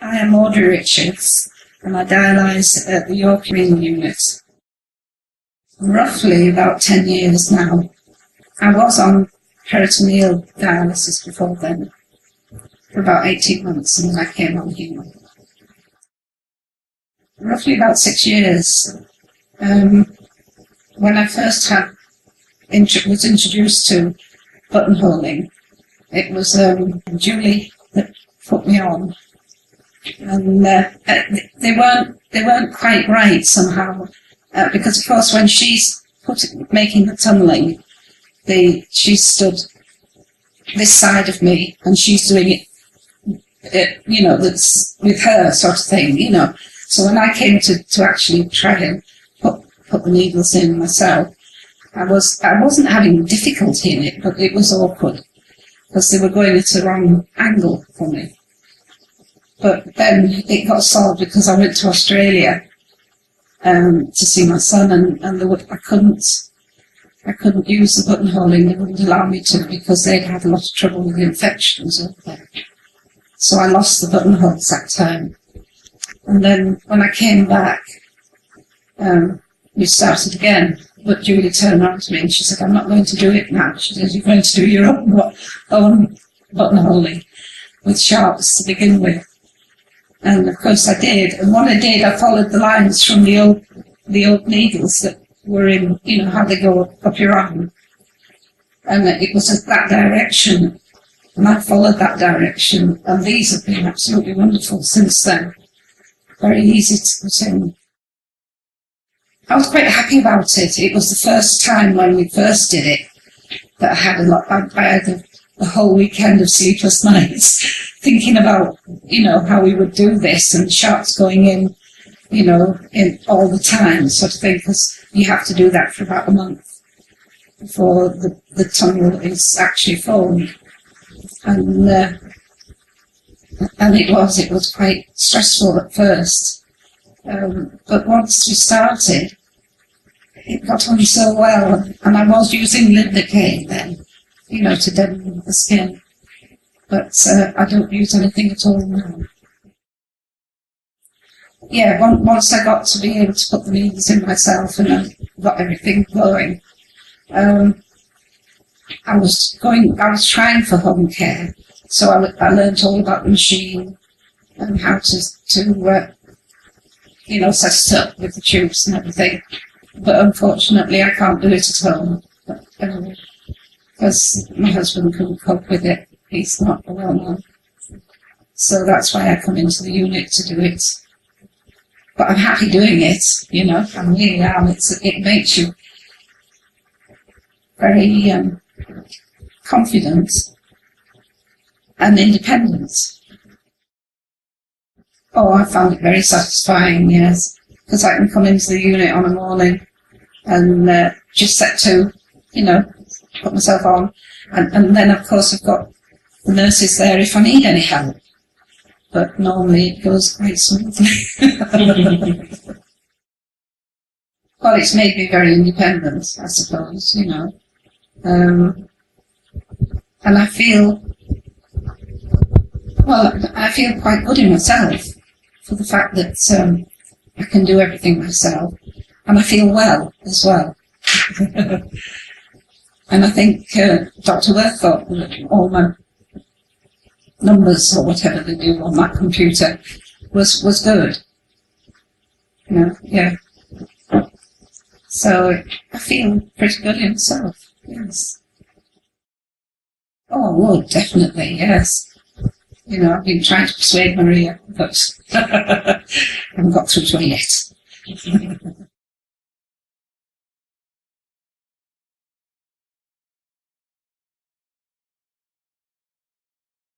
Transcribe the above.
I am Audrey Richards, and I dialyse at the York Renal Unit. Roughly about 10 years now. I was on peritoneal dialysis before then, for about 18 months, and then I came on hemo. Roughly about 6 years. When I first was introduced to buttonholing, it was Julie that put me on, and they weren't quite right somehow, because of course when she's making the tunnelling, she stood this side of me and she's doing it, that's with her sort of thing, So when I came to actually try and put the needles in myself, I wasn't having difficulty in it, but it was awkward because they were going at the wrong angle for me. But then it got solved because I went to Australia to see my son, and I couldn't use the buttonholing. They wouldn't allow me to because they'd had a lot of trouble with infections over there. So I lost the buttonholes that time. And then when I came back, we started again. But Julie turned around to me and she said, "I'm not going to do it now." She said, "You're going to do your own buttonholing with sharps to begin with." And of course I did. And when I did, I followed the lines from the old needles that were in, how they go up your arm. And it was that direction. And I followed that direction. And these have been absolutely wonderful since then. Very easy to put in. I was quite happy about it. It was the first time when we first did it that I had I had a whole weekend of sleepless nights thinking about, how we would do this, and sharps going in, in all the time sort of thing, because you have to do that for about a month before the tunnel is actually formed. And it was quite stressful at first. But once we started, it got on so well, and I was using lidocaine then, to deaden the skin. But I don't use anything at all now. Yeah, once I got to be able to put the needles in myself and I got everything going, I was trying for home care, so I learned all about the machine and how to set it up with the tubes and everything. But unfortunately, I can't do it at home, because my husband couldn't cope with it. He's not a well-known. So that's why I come into the unit to do it. But I'm happy doing it, I really am. It makes you very confident and independent. Oh, I found it very satisfying, yes, because I can come into the unit on a morning and just set to, put myself on. And then, of course, I've got the nurses there if I need any help. But normally it goes quite smoothly. Well, it's made me very independent, I suppose, and I feel quite good in myself for the fact that I can do everything myself, and I feel well as well. And I think Dr. Worth thought that all my numbers or whatever they do on that computer was good. Yeah. So I feel pretty good in myself, yes. Oh, I would, definitely, yes. I've been trying to persuade Maria, but I haven't got through to her yet.